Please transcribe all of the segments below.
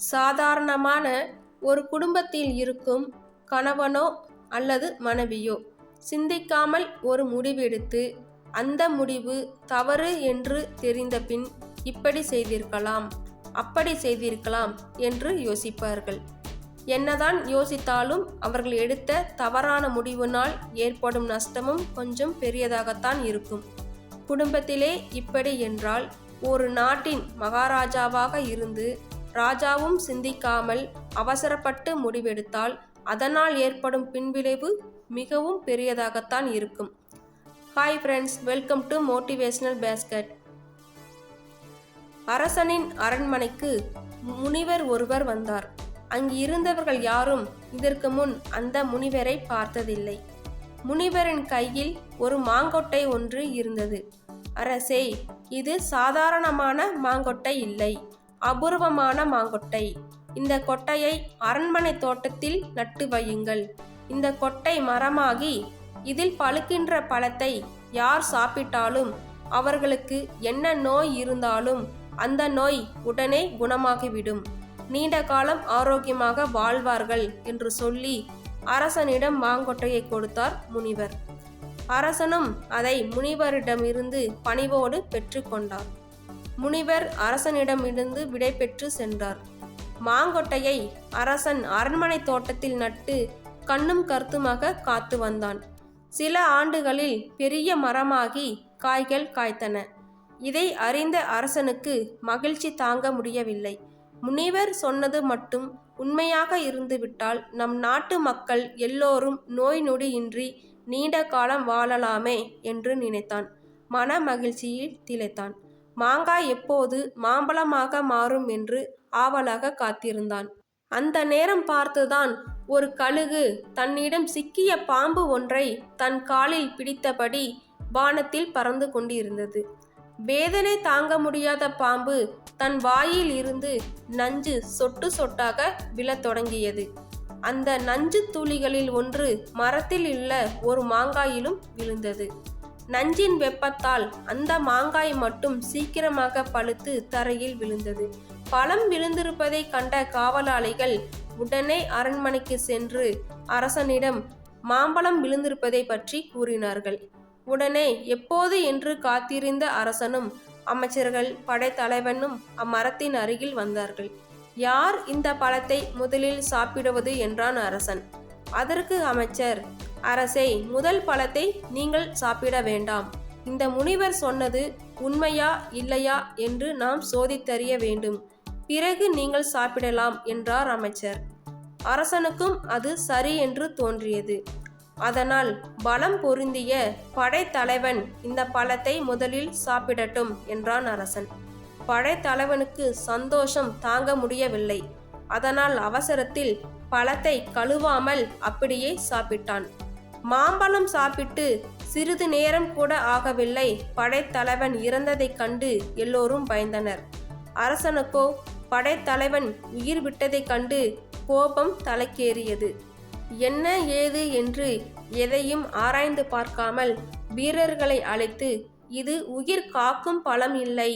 சாதாரணமான ஒரு குடும்பத்தில் இருக்கும் கணவனோ அல்லது மனைவியோ சிந்திக்காமல் ஒரு முடிவெடுத்து அந்த முடிவு தவறு என்று தெரிந்த பின் இப்படி செய்திருக்கலாம், அப்படி செய்திருக்கலாம் என்று யோசிப்பார்கள். என்னதான் யோசித்தாலும் அவர்கள் எடுத்த தவறான முடிவினால் ஏற்படும் நஷ்டமும் கொஞ்சம் பெரியதாகத்தான் இருக்கும். குடும்பத்திலே இப்படி என்றால் ஒரு நாட்டின் மகாராஜாவாக இருந்து ராஜாவும் சிந்திக்காமல் அவசரப்பட்டு முடிவெடுத்தால் அதனால் ஏற்படும் பின்விளைவு மிகவும் பெரியதாகத்தான் இருக்கும். Hi friends, welcome to motivational basket. அரசனின் அரண்மனைக்கு முனிவர் ஒருவர் வந்தார். அங்கு இருந்தவர்கள் யாரும் இதற்கு முன் அந்த முனிவரை பார்த்ததில்லை. முனிவரின் கையில் ஒரு மாங்கொட்டை ஒன்று இருந்தது. அரசே, இது சாதாரணமான மாங்கொட்டை இல்லை, அபூர்வமான மாங்கொட்டை. இந்த கொட்டையை அரண்மனை தோட்டத்தில் நட்டு வையுங்கள். இந்த கொட்டை மரமாகி இதில் பழுக்கின்ற பழத்தை யார் சாப்பிட்டாலும் அவர்களுக்கு என்ன நோய் இருந்தாலும் அந்த நோய் உடனே குணமாகிவிடும், நீண்ட காலம் ஆரோக்கியமாக வாழ்வார்கள் என்று சொல்லி அரசனிடம் மாங்கொட்டையை கொடுத்தார் முனிவர். அரசனும் அதை முனிவரிடமிருந்து பணிவோடு பெற்று கொண்டார். முனிவர் அரசனிடமிருந்து விடை பெற்று சென்றார். மாங்கொட்டையை அரசன் அரண்மனை தோட்டத்தில் நட்டு கண்ணும் கருத்துமாக காத்து வந்தான். சில ஆண்டுகளில் பெரிய மரமாகி காய்கள் காய்த்தன. இதை அறிந்த அரசனுக்கு மகிழ்ச்சி தாங்க முடியவில்லை. முனிவர் சொன்னது மட்டும் உண்மையாக இருந்துவிட்டால் நம் நாட்டு மக்கள் எல்லோரும் நோய் நொடியின்றி நீண்ட காலம் வாழலாமே என்று நினைத்தான். மன மகிழ்ச்சியில் திளைத்தான். மாங்காய் எப்போது மாம்பழமாக மாறும் என்று ஆவலாக காத்திருந்தான். அந்த நேரம் பார்த்துதான் ஒரு கழுகு தன்னிடம் சிக்கிய பாம்பு ஒன்றை தன் காலில் பிடித்தபடி வானத்தில் பறந்து கொண்டிருந்தது. வேதனை தாங்க முடியாத பாம்பு தன் வாயில் இருந்து நஞ்சு சொட்டு சொட்டாக விழத் தொடங்கியது. அந்த நஞ்சு துளிகளில் ஒன்று மரத்தில் உள்ள ஒரு மாங்காயிலும் விழுந்தது. நஞ்சின் வெப்பத்தால் அந்த மாங்காய் மட்டும் சீக்கிரமாக பழுத்து தரையில் விழுந்தது. பழம் விழுந்திருப்பதை கண்ட காவலாளிகள் உடனே அரண்மனைக்கு சென்று அரசனிடம் மாம்பழம் விழுந்திருப்பதை பற்றி கூறினார்கள். உடனே எப்போது என்று காத்திருந்த அரசனும் அமைச்சர்கள் படைத்தலைவனும் அம்மரத்தின் அருகில் வந்தார்கள். யார் இந்த பழத்தை முதலில் சாப்பிடுவது என்றான் அரசன். அதற்கு அமைச்சர், அரசே, முதல் பழத்தை நீங்கள் சாப்பிட வேண்டாம். இந்த முனிவர் சொன்னது உண்மையா இல்லையா என்று நாம் சோதித்தறிய வேண்டும். பிறகு நீங்கள் சாப்பிடலாம் என்றார் அமைச்சர். அரசனுக்கும் அது சரி என்று தோன்றியது. அதனால் பலம் பொருந்திய படைத்தலைவன் இந்த பழத்தை முதலில் சாப்பிடட்டும் என்றான் அரசன். படைத்தலைவனுக்கு சந்தோஷம் தாங்க முடியவில்லை. அதனால் அவசரத்தில் பழத்தை கழுவாமல் அப்படியே சாப்பிட்டான். மாம்பழம் சாப்பிட்டு சிறிது நேரம் கூட ஆகவில்லை, படைத்தலைவன் இறந்ததைக் கண்டு எல்லோரும் பயந்தனர். அரசனுக்கோ படைத்தலைவன் உயிர் விட்டதைக் கண்டு கோபம் தலைக்கேறியது. என்ன ஏது என்று எதையும் ஆராய்ந்து பார்க்காமல் வீரர்களை அழைத்து, இது உயிர் காக்கும் பழம் இல்லை,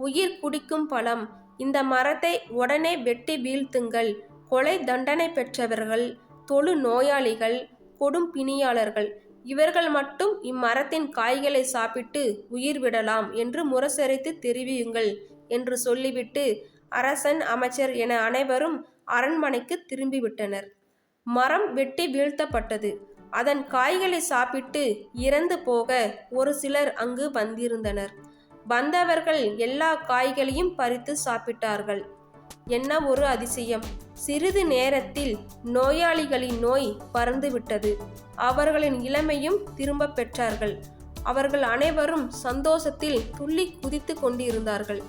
உயிர் குடிக்கும் பழம். இந்த மரத்தை உடனே வெட்டி வீழ்த்துங்கள். கொலை தண்டனை பெற்றவர்கள், தொழு நோயாளிகள், கொடும் பிணியாளர்கள் இவர்கள் மட்டும் இம்மரத்தின் காய்களை சாப்பிட்டு உயிர் விடலாம் என்று முரசரித்து தெரிவியுங்கள் என்று சொல்லிவிட்டு அரசன், அமைச்சர் என அனைவரும் அரண்மனைக்கு திரும்பிவிட்டனர். மரம் வெட்டி வீழ்த்தப்பட்டது. அதன் காய்களை சாப்பிட்டு இறந்து போக ஒரு சிலர் அங்கு வந்திருந்தனர். வந்தவர்கள் எல்லா காய்களையும் பறித்து சாப்பிட்டார்கள். என்ன ஒரு அதிசயம்! சிறிது நேரத்தில் நோயாளிகளின் நோய் பறந்துவிட்டது. அவர்களின் இளமையும் திரும்ப பெற்றார்கள். அவர்கள் அனைவரும் சந்தோஷத்தில் துள்ளி குதித்து கொண்டிருந்தார்கள்.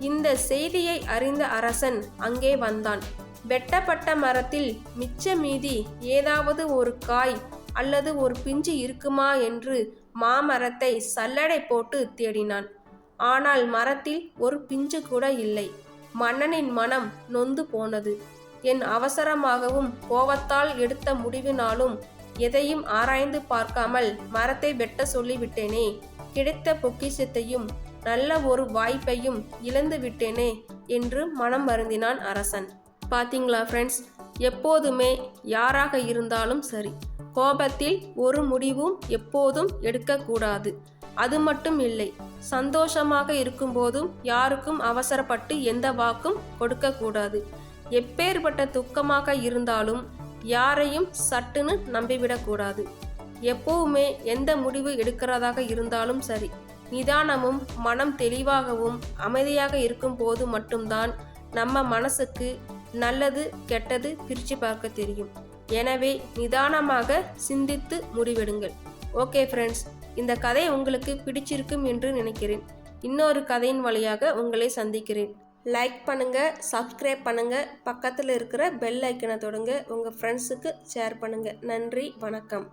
இந்த செய்தியை அறிந்த அரசன் அங்கே வந்தான். வெட்டப்பட்ட மரத்தில் மிச்ச மீதி ஏதாவது ஒரு காய் அல்லது ஒரு பிஞ்சு இருக்குமா என்று மாமரத்தை சல்லடை போட்டு தேடினான். ஆனால் மரத்தில் ஒரு பிஞ்சு கூட இல்லை. மன்னனின் மனம் நொந்து போனது. என் அவசரமாகவும் கோபத்தால் எடுத்த முடிவினாலும் எதையும் ஆராய்ந்து பார்க்காமல் மரத்தை வெட்ட சொல்லிவிட்டேனே. கிடைத்த பொக்கிஷத்தையும் நல்ல ஒரு வாய்ப்பையும் இழந்து விட்டேனே என்று மனம் வருந்தினான் அரசன். பாத்தீங்களா ஃப்ரெண்ட்ஸ், எப்போதுமே யாராக இருந்தாலும் சரி, கோபத்தில் ஒரு முடிவும் எப்போதும் எடுக்கக்கூடாது. அது மட்டும் இல்லை, சந்தோஷமாக இருக்கும்போதும் யாருக்கும் அவசரப்பட்டு எந்த வாக்கும் கொடுக்கக்கூடாது. எப்பேற்பட்ட துக்கமாக இருந்தாலும் யாரையும் சட்டுன்னு நம்பிவிடக்கூடாது. எப்பவுமே எந்த முடிவு எடுக்கிறதாக இருந்தாலும் சரி, நிதானமும் மனம் தெளிவாகவும் அமைதியாக இருக்கும் போது மட்டும்தான் நம்ம மனசுக்கு நல்லது கெட்டது பிரித்து பார்க்க தெரியும். எனவே நிதானமாக சிந்தித்து முடிவெடுங்கள். ஓகே ஃப்ரெண்ட்ஸ், இந்த கதை உங்களுக்கு பிடிச்சிருக்கும் என்று நினைக்கிறேன். இன்னொரு கதையின் வழியாக உங்களை சந்திக்கிறேன். லைக் பண்ணுங்க, சப்ஸ்கிரைப் பண்ணுங்க, பக்கத்தில் இருக்கிற பெல் ஐக்கனை தொடுங்க, உங்கள் ஃப்ரெண்ட்ஸுக்கு ஷேர் பண்ணுங்க. நன்றி, வணக்கம்.